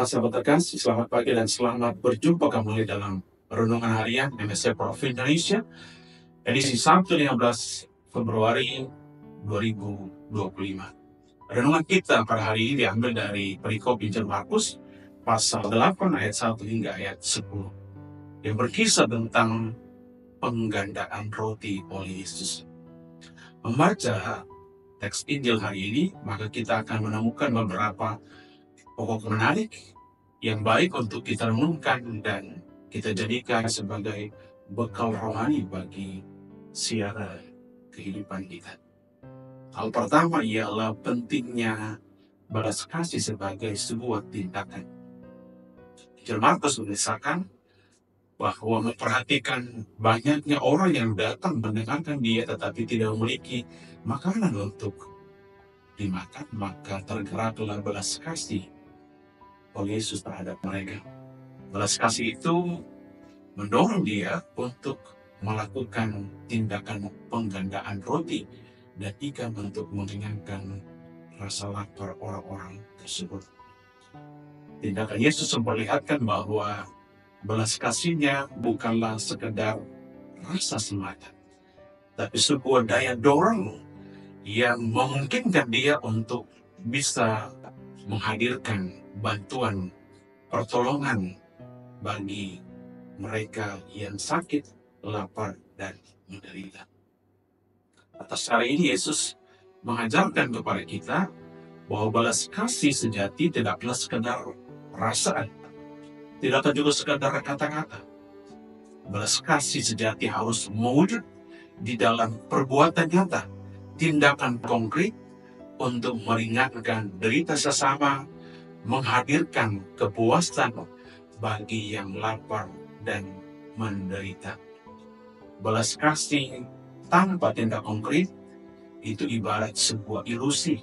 Sahabat terkasih, selamat pagi dan selamat berjumpa kembali dalam Renungan Harian MSC Prof Indonesia, edisi Sabtu 15 Februari 2025. Renungan kita pada hari ini diambil dari perikop Injil Markus, pasal 8 ayat 1 hingga ayat 10, yang berkisah tentang penggandaan roti oleh Yesus. Membaca teks Injil hari ini, maka kita akan menemukan beberapa pokok menarik yang baik untuk kita renungkan dan kita jadikan sebagai bekal rohani bagi siara kehidupan kita. Hal pertama ialah pentingnya balas kasih sebagai sebuah tindakan. Injil Markus menuliskan bahwa memperhatikan banyaknya orang yang datang mendengarkan dia tetapi tidak memiliki makanan untuk dimakan, maka tergeraklah belas kasih oleh Yesus terhadap mereka. Belas kasih itu mendorong dia untuk melakukan tindakan penggandaan roti dan ikan untuk meringankan rasa lapar orang-orang tersebut. Tindakan Yesus memperlihatkan bahwa belas kasihnya bukanlah sekedar rasa semata, tapi sebuah daya dorong yang memungkinkan dia untuk bisa menghadirkan bantuan, pertolongan bagi mereka yang sakit, lapar, dan menderita. Atas hari ini Yesus mengajarkan kepada kita bahwa balas kasih sejati tidaklah sekedar perasaan, tidaklah juga sekedar kata-kata. Balas kasih sejati harus mewujud di dalam perbuatan nyata, tindakan konkret untuk meringankan derita sesama, menghadirkan kepuasan bagi yang lapar dan menderita. Belas kasih tanpa tindak konkret itu ibarat sebuah ilusi,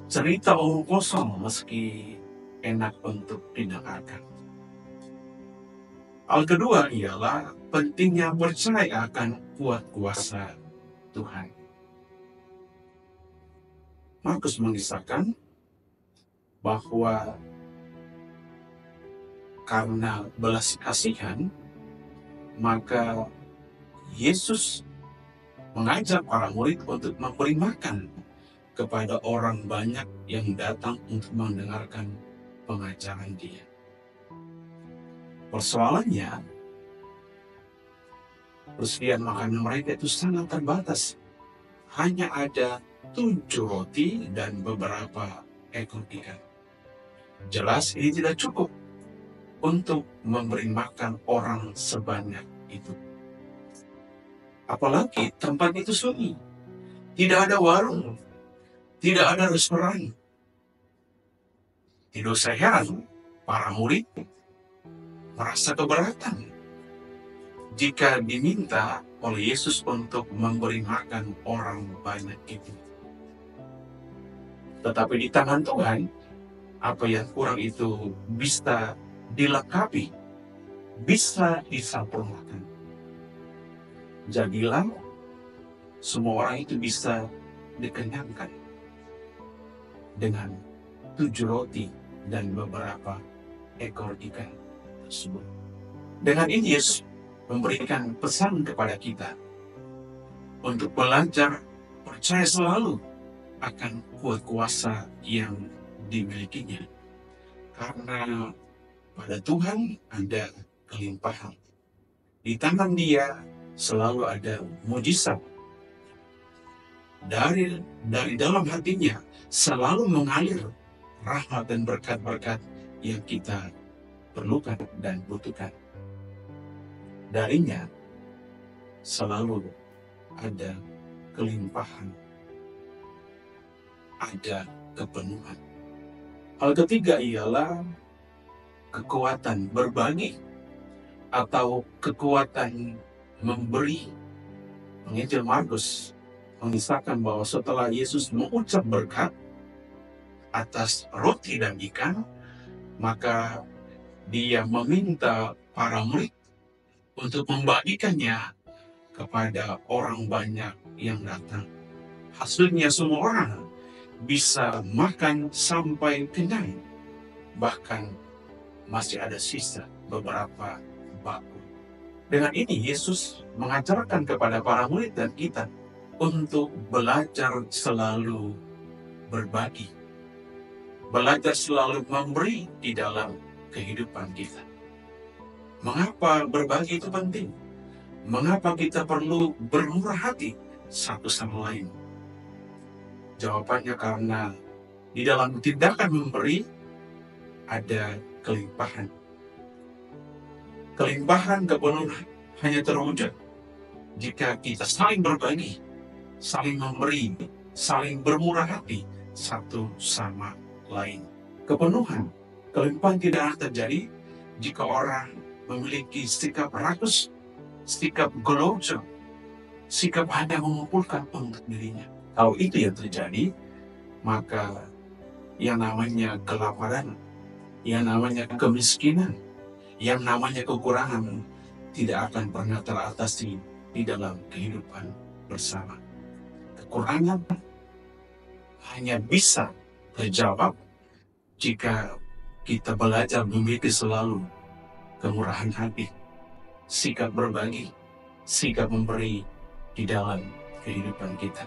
cerita omong kosong meski enak untuk didengarkan. Hal kedua ialah pentingnya percaya akan kuat kuasa Tuhan. Markus mengisahkan bahwa karena belas kasihan, maka Yesus mengajak para murid untuk memberi makan kepada orang banyak yang datang untuk mendengarkan pengajaran dia. Persoalannya, persediaan makanan mereka itu sangat terbatas. Hanya ada 7 roti dan beberapa ekor ikan. Jelas ini tidak cukup untuk memberi makan orang sebanyak itu. Apalagi tempat itu sunyi. Tidak ada warung, tidak ada restoran. Tidak usah heran para murid merasa keberatan jika diminta oleh Yesus untuk memberi makan orang banyak itu. Tetapi di tangan Tuhan, apa yang kurang itu bisa dilengkapi, bisa disempurnakan. Jadilah semua orang itu bisa dikenyangkan dengan 7 roti dan beberapa ekor ikan tersebut. Dengan ini Yesus memberikan pesan kepada kita untuk belajar percaya selalu akan kuat kuasa yang dimilikinya. Karena pada Tuhan ada kelimpahan. Di tangan Dia selalu ada mujizat. Dari dalam hatinya selalu mengalir rahmat dan berkat-berkat yang kita perlukan dan butuhkan. Darinya selalu ada kelimpahan, ada kepenuhan. Hal ketiga ialah kekuatan berbagi atau kekuatan memberi. Penginjil Markus mengisahkan bahwa setelah Yesus mengucap berkat atas roti dan ikan, maka dia meminta para murid untuk membagikannya kepada orang banyak yang datang. Hasilnya semua orang bisa makan sampai kenyang. Bahkan masih ada sisa beberapa batu. Dengan ini Yesus mengajarkan kepada para murid dan kita untuk belajar selalu berbagi, belajar selalu memberi di dalam kehidupan kita. Mengapa berbagi itu penting? Mengapa kita perlu bermurah hati satu sama lain? Jawabannya karena di dalam tindakan memberi ada kelimpahan. Kelimpahan kepenuhan hanya terwujud jika kita saling berbagi, saling memberi, saling bermurah hati satu sama lain. Kepenuhan, kelimpahan tidak akan terjadi jika orang memiliki sikap rakus, sikap gelojo, sikap hanya mengumpulkan untuk dirinya. Kalau itu yang terjadi, maka yang namanya kelaparan, yang namanya kemiskinan, yang namanya kekurangan tidak akan pernah teratasi di dalam kehidupan bersama. Kekurangan hanya bisa terjawab jika kita belajar memiliki selalu kemurahan hati, sikap berbagi, sikap memberi di dalam kehidupan kita.